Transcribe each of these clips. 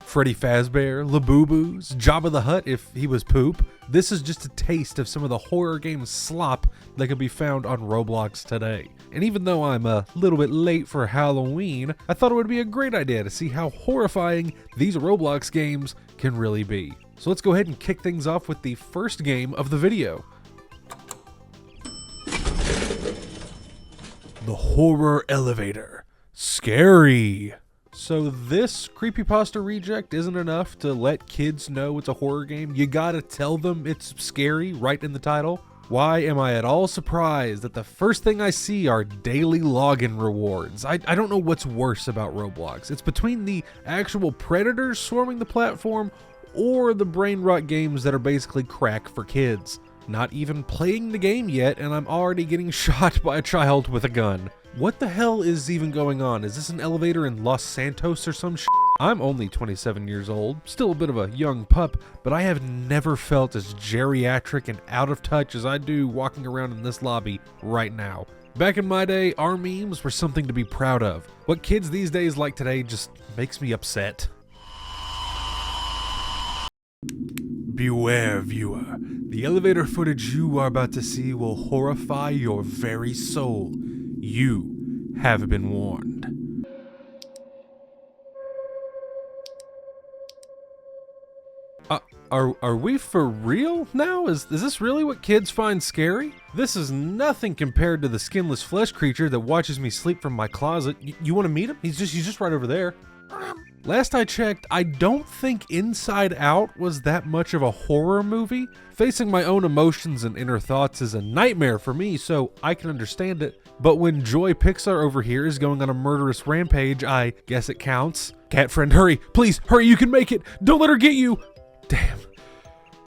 Freddy Fazbear, Labubu's, Jabba the Hutt if he was poop. This is just a taste of some of the horror game slop that can be found on Roblox today. And even though I'm a little bit late for Halloween, I thought it would be a great idea to see how horrifying these Roblox games can really be. So let's go ahead and kick things off with the first game of the video. The Horror Elevator. Scary. So this creepypasta reject isn't enough to let kids know it's a horror game. You gotta tell them it's scary right in the title. Why am I at all surprised that the first thing I see are daily login rewards? I don't know what's worse about Roblox. It's between the actual predators swarming the platform or the brain rot games that are basically crack for kids. Not even playing the game yet and I'm already getting shot by a child with a gun. What the hell is even going on? Is this an elevator in Los Santos or some shit? I'm only 27 years old, still a bit of a young pup, but I have never felt as geriatric and out of touch as I do walking around in this lobby right now. Back in my day, our memes were something to be proud of. What kids these days like today just makes me upset. Beware, viewer. The elevator footage you are about to see will horrify your very soul. You have been warned. Are we for real now? Is this really what kids find scary? This is nothing compared to the skinless flesh creature that watches me sleep from my closet. You want to meet him? He's just right over there. Last I checked, I don't think Inside Out was that much of a horror movie. Facing my own emotions and inner thoughts is a nightmare for me, so I can understand it. But when Joy Pixar over here is going on a murderous rampage, I guess it counts. Cat friend, hurry! Please, hurry, you can make it! Don't let her get you! Damn.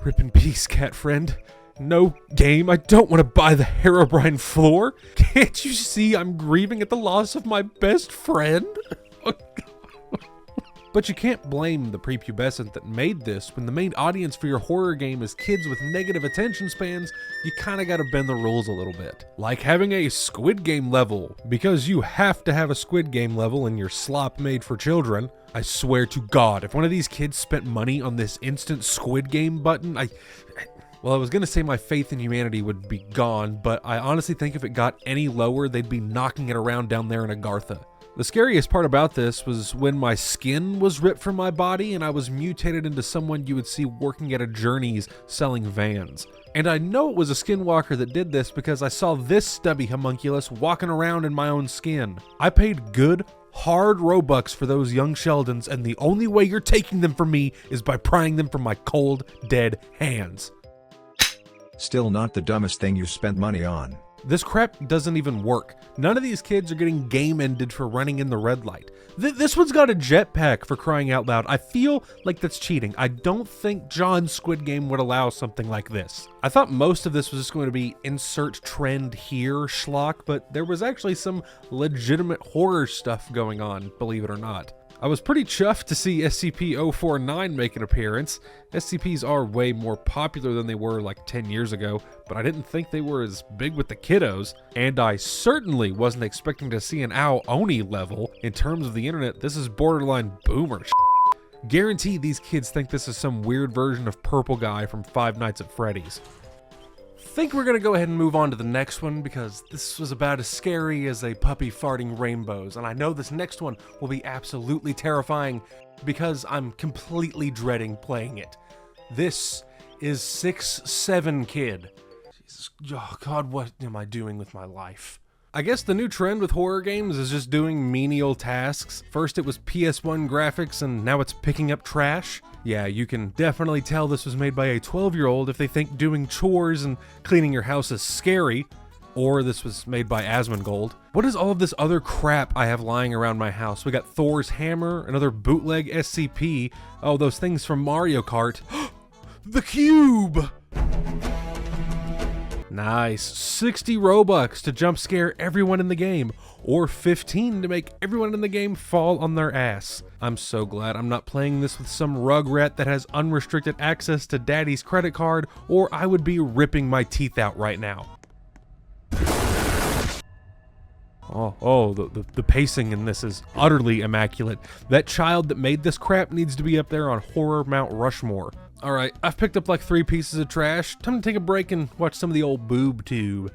Rip in peace, cat friend. No game, I don't want to buy the Herobrine floor. Can't you see I'm grieving at the loss of my best friend? But you can't blame the prepubescent that made this. When the main audience for your horror game is kids with negative attention spans, you kinda gotta bend the rules a little bit. Like having a Squid Game level, because you have to have a Squid Game level in your slop made for children. I swear to God, if one of these kids spent money on this instant Squid Game button, well, I was gonna say my faith in humanity would be gone, but I honestly think if it got any lower, they'd be knocking it around down there in Agartha. The scariest part about this was when my skin was ripped from my body and I was mutated into someone you would see working at a Journeys selling vans. And I know it was a skinwalker that did this because I saw this stubby homunculus walking around in my own skin. I paid good, hard Robux for those young Sheldons, and the only way you're taking them from me is by prying them from my cold, dead hands. Still not the dumbest thing you spent money on. This crap doesn't even work. None of these kids are getting game ended for running in the red light. This one's got a jetpack, for crying out loud. I feel like that's cheating. I don't think John's Squid Game would allow something like this. I thought most of this was just going to be insert trend here schlock, but there was actually some legitimate horror stuff going on, believe it or not. I was pretty chuffed to see SCP-049 make an appearance. SCPs are way more popular than they were like 10 years ago, but I didn't think they were as big with the kiddos, and I certainly wasn't expecting to see an Ao Oni level. In terms of the internet, this is borderline boomer shit. Guarantee these kids think this is some weird version of Purple Guy from Five Nights at Freddy's. Think we're gonna go ahead and move on to the next one because this was about as scary as a puppy farting rainbows, and I know this next one will be absolutely terrifying because I'm completely dreading playing it. This is 6'7" Kid. Jesus, oh God, what am I doing with my life? I guess the new trend with horror games is just doing menial tasks. First it was PS1 graphics and now it's picking up trash. Yeah, you can definitely tell this was made by a 12-year-old if they think doing chores and cleaning your house is scary. Or this was made by Asmongold. What is all of this other crap I have lying around my house? We got Thor's hammer, another bootleg SCP. Oh, those things from Mario Kart. The cube! Nice. 60 Robux to jump scare everyone in the game, or 15 to make everyone in the game fall on their ass. I'm so glad I'm not playing this with some rugrat that has unrestricted access to daddy's credit card, or I would be ripping my teeth out right now. The pacing in this is utterly immaculate. That child that made this crap needs to be up there on horror Mount Rushmore. All right, I've picked up like 3 pieces of trash. Time to take a break and watch some of the old boob tube.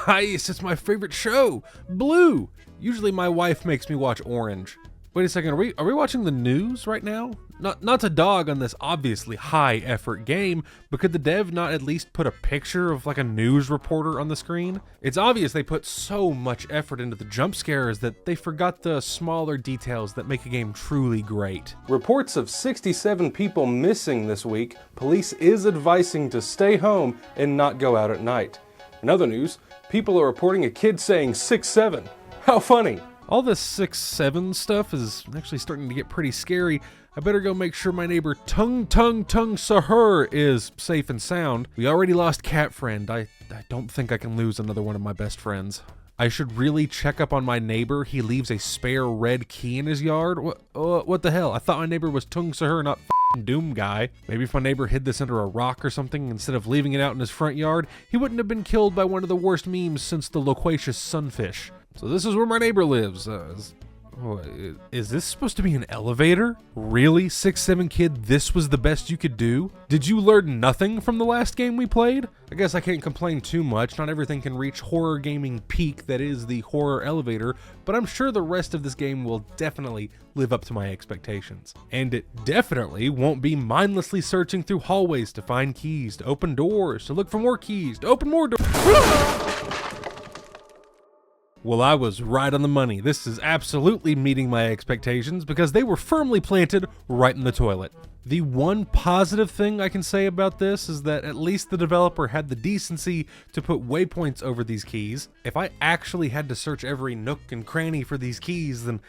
Nice, it's my favorite show, Blue. Usually my wife makes me watch Orange. Wait a second, are we watching the news right now? Not to dog on this obviously high effort game, but could the dev not at least put a picture of like a news reporter on the screen? It's obvious they put so much effort into the jump scares that they forgot the smaller details that make a game truly great. Reports of 67 people missing this week. Police is advising to stay home and not go out at night. In other news, people are reporting a kid saying 6'7". How funny! All this 6'7" stuff is actually starting to get pretty scary. I better go make sure my neighbor Tung Sahur is safe and sound. We already lost Cat Friend. I don't think I can lose another one of my best friends. I should really check up on my neighbor. He leaves a spare red key in his yard. What the hell? I thought my neighbor was Tung Sahur, not Doom Guy. Maybe if my neighbor hid this under a rock or something instead of leaving it out in his front yard, he wouldn't have been killed by one of the worst memes since the loquacious sunfish. So this is where my neighbor lives. Is this supposed to be an elevator? Really, 6'7" kid, this was the best you could do? Did you learn nothing from the last game we played? I guess I can't complain too much. Not everything can reach horror gaming peak that is the horror elevator, but I'm sure the rest of this game will definitely live up to my expectations. And it definitely won't be mindlessly searching through hallways to find keys, to open doors, to look for more keys, to open more doors. Well, I was right on the money. This is absolutely meeting my expectations because they were firmly planted right in the toilet. The one positive thing I can say about this is that at least the developer had the decency to put waypoints over these keys. If I actually had to search every nook and cranny for these keys, then,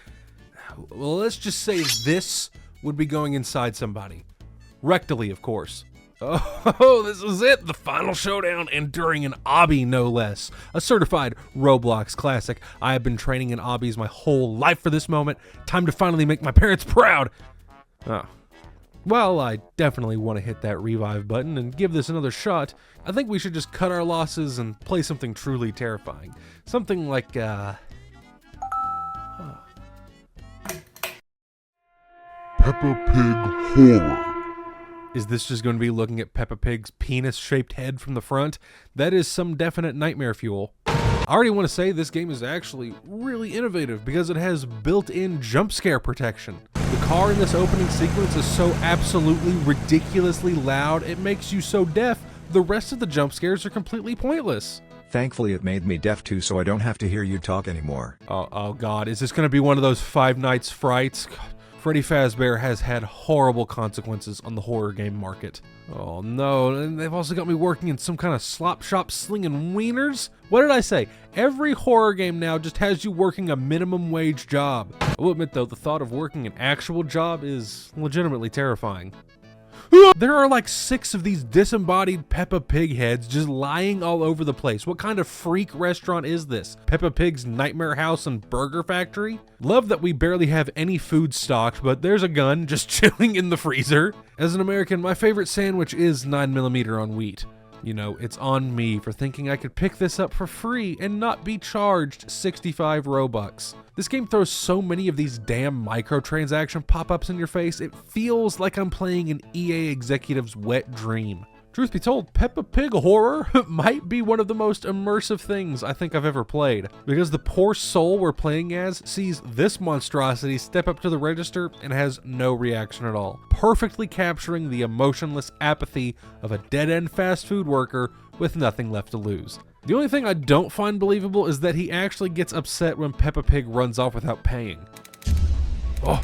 well, let's just say this would be going inside somebody. Rectally, of course. Oh, this is it, the final showdown, and during an obby no less. A certified Roblox classic. I have been training in obbies my whole life for this moment. Time to finally make my parents proud. Oh. Well, I definitely want to hit that revive button and give this another shot. I think we should just cut our losses and play something truly terrifying. Something like, Peppa Pig Horror. Is this just going to be looking at Peppa Pig's penis-shaped head from the front? That is some definite nightmare fuel. I already want to say this game is actually really innovative because it has built-in jump scare protection. The car in this opening sequence is so absolutely ridiculously loud, it makes you so deaf, the rest of the jump scares are completely pointless. Thankfully it made me deaf too, so I don't have to hear you talk anymore. Oh god, is this going to be one of those Five Nights frights? God. Freddy Fazbear has had horrible consequences on the horror game market. Oh no, and they've also got me working in some kind of slop shop slinging wieners? What did I say? Every horror game now just has you working a minimum wage job. I will admit though, the thought of working an actual job is legitimately terrifying. There are like 6 of these disembodied Peppa Pig heads just lying all over the place. What kind of freak restaurant is this? Peppa Pig's Nightmare House and Burger Factory? Love that we barely have any food stocked, but there's a gun just chilling in the freezer. As an American, my favorite sandwich is 9mm on wheat. You know, it's on me for thinking I could pick this up for free and not be charged 65 Robux. This game throws so many of these damn microtransaction pop-ups in your face, it feels like I'm playing an EA executive's wet dream. Truth be told, Peppa Pig horror might be one of the most immersive things I think I've ever played, because the poor soul we're playing as sees this monstrosity step up to the register and has no reaction at all, perfectly capturing the emotionless apathy of a dead-end fast food worker with nothing left to lose. The only thing I don't find believable is that he actually gets upset when Peppa Pig runs off without paying. Oh,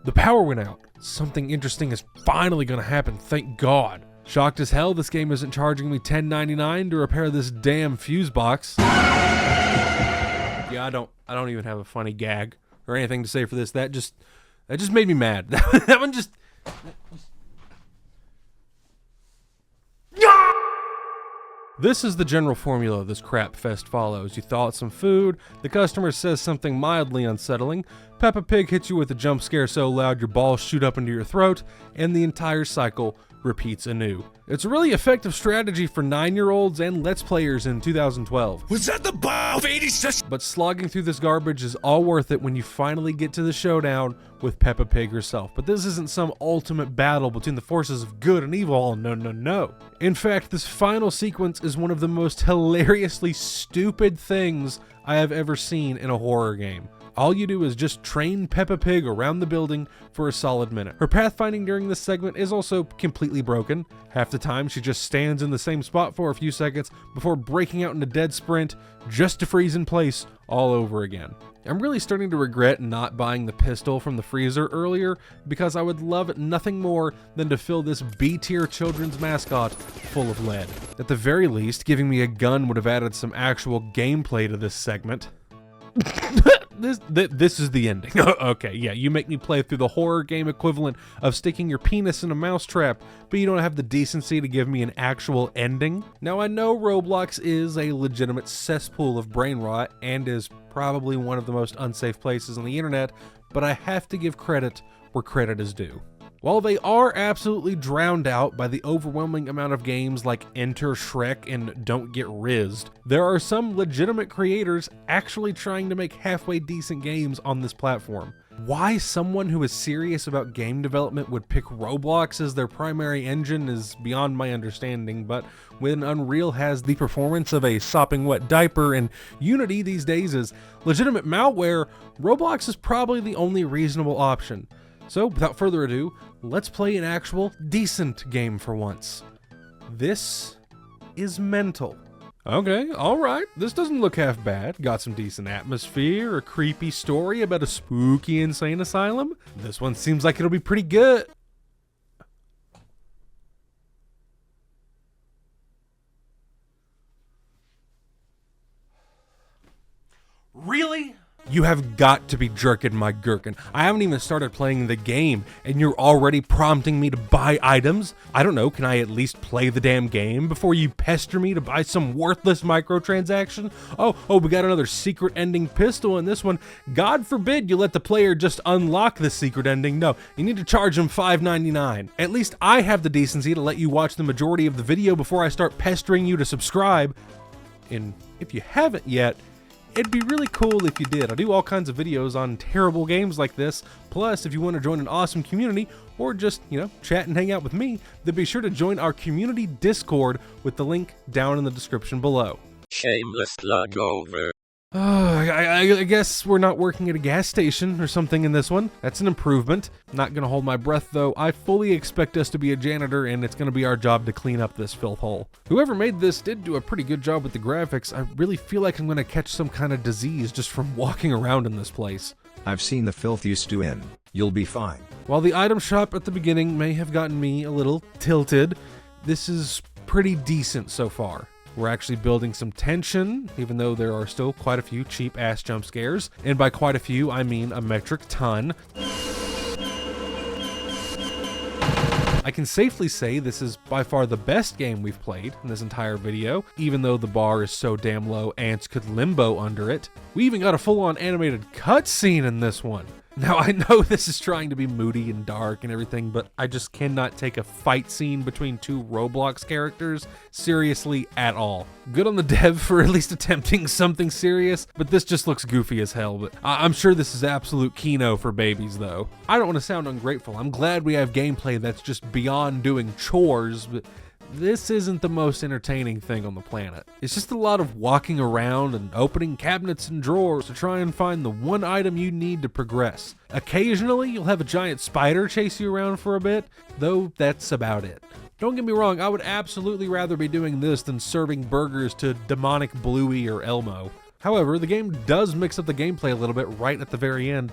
the power went out. Something interesting is finally gonna happen, thank God. Shocked as hell this game isn't charging me $10.99 to repair this damn fuse box. Yeah, I don't even have a funny gag or anything to say for this. That just made me mad. That one just This is the general formula this crap fest follows. You thaw out some food, the customer says something mildly unsettling, Peppa Pig hits you with a jump scare so loud your balls shoot up into your throat, and the entire cycle repeats anew. It's a really effective strategy for 9-year-olds and Let's Players in 2012. Was that the bomb of 86? But slogging through this garbage is all worth it when you finally get to the showdown with Peppa Pig herself. But this isn't some ultimate battle between the forces of good and evil. Oh, no, no, no. In fact, this final sequence is one of the most hilariously stupid things I have ever seen in a horror game. All you do is just train Peppa Pig around the building for a solid minute. Her pathfinding during this segment is also completely broken. Half the time she just stands in the same spot for a few seconds before breaking out in a dead sprint just to freeze in place all over again. I'm really starting to regret not buying the pistol from the freezer earlier because I would love nothing more than to fill this B-tier children's mascot full of lead. At the very least, giving me a gun would have added some actual gameplay to this segment. This is the ending. Okay, yeah, you make me play through the horror game equivalent of sticking your penis in a mousetrap, but you don't have the decency to give me an actual ending. Now, I know Roblox is a legitimate cesspool of brain rot and is probably one of the most unsafe places on the internet, but I have to give credit where credit is due. While they are absolutely drowned out by the overwhelming amount of games like Enter Shrek and Don't Get Rizzed, there are some legitimate creators actually trying to make halfway decent games on this platform. Why someone who is serious about game development would pick Roblox as their primary engine is beyond my understanding, but when Unreal has the performance of a sopping wet diaper and Unity these days is legitimate malware, Roblox is probably the only reasonable option. So, without further ado, let's play an actual decent game for once. This is Mental. Okay, alright, this doesn't look half bad. Got some decent atmosphere, a creepy story about a spooky insane asylum. This one seems like it'll be pretty good. Really? You have got to be jerking my gherkin. I haven't even started playing the game, and you're already prompting me to buy items? I don't know, can I at least play the damn game before you pester me to buy some worthless microtransaction? Oh, we got another secret ending pistol in this one. God forbid you let the player just unlock the secret ending. No, you need to charge them $5.99. At least I have the decency to let you watch the majority of the video before I start pestering you to subscribe. And if you haven't yet, it'd be really cool if you did. I do all kinds of videos on terrible games like this. Plus, if you want to join an awesome community or just, chat and hang out with me, then be sure to join our community Discord with the link down in the description below. Shameless plug over. I guess we're not working at a gas station or something in this one. That's an improvement. Not gonna hold my breath though. I fully expect us to be a janitor and it's gonna be our job to clean up this filth hole. Whoever made this did do a pretty good job with the graphics. I really feel like I'm gonna catch some kind of disease just from walking around in this place. I've seen the filth you stew in. You'll be fine. While the item shop at the beginning may have gotten me a little tilted, this is pretty decent so far. We're actually building some tension, even though there are still quite a few cheap-ass jump scares. And by quite a few, I mean a metric ton. I can safely say this is by far the best game we've played in this entire video, even though the bar is so damn low ants could limbo under it. We even got a full-on animated cutscene in this one. Now, I know this is trying to be moody and dark and everything, but I just cannot take a fight scene between two Roblox characters seriously at all. Good on the dev for at least attempting something serious, but this just looks goofy as hell. But I'm sure this is absolute Kino for babies, though. I don't want to sound ungrateful. I'm glad we have gameplay that's just beyond doing chores, but this isn't the most entertaining thing on the planet. It's just a lot of walking around and opening cabinets and drawers to try and find the one item you need to progress. Occasionally, you'll have a giant spider chase you around for a bit, though that's about it. Don't get me wrong, I would absolutely rather be doing this than serving burgers to demonic Bluey or Elmo. However, the game does mix up the gameplay a little bit right at the very end,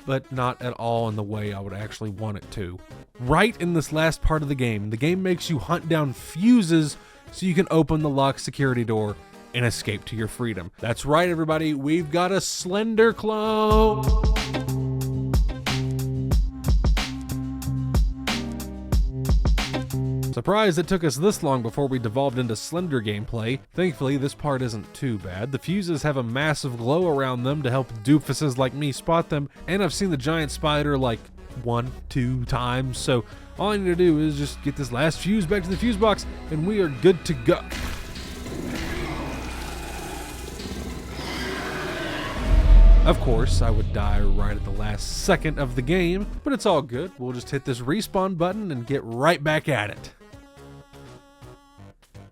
but not at all in the way I would actually want it to. Right in this last part of the game makes you hunt down fuses so you can open the locked security door and escape to your freedom. That's right, everybody, we've got a Slender clone! Surprised it took us this long before we devolved into Slender gameplay. Thankfully, this part isn't too bad. The fuses have a massive glow around them to help doofuses like me spot them, and I've seen the giant spider like 1-2 times, so all I need to do is just get this last fuse back to the fuse box, and we are good to go. Of course, I would die right at the last second of the game, but it's all good. We'll just hit this respawn button and get right back at it.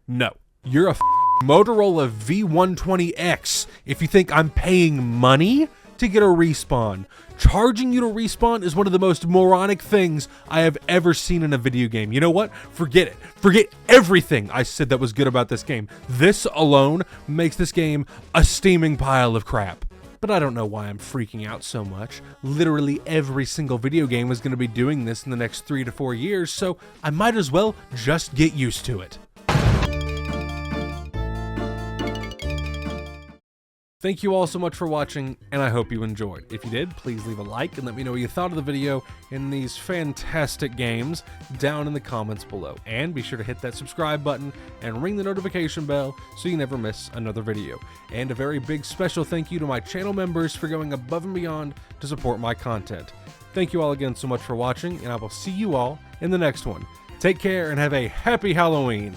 No, you're a Motorola V120X if you think I'm paying money to get a respawn. Charging you to respawn is one of the most moronic things I have ever seen in a video game. You know what? Forget it. Forget everything I said that was good about this game. This alone makes this game a steaming pile of crap. But I don't know why I'm freaking out so much. Literally every single video game is going to be doing this in the next 3 to 4 years, so I might as well just get used to it. Thank you all so much for watching, and I hope you enjoyed. If you did, please leave a like and let me know what you thought of the video in these fantastic games down in the comments below. And be sure to hit that subscribe button and ring the notification bell so you never miss another video. And a very big special thank you to my channel members for going above and beyond to support my content. Thank you all again so much for watching, and I will see you all in the next one. Take care and have a happy Halloween!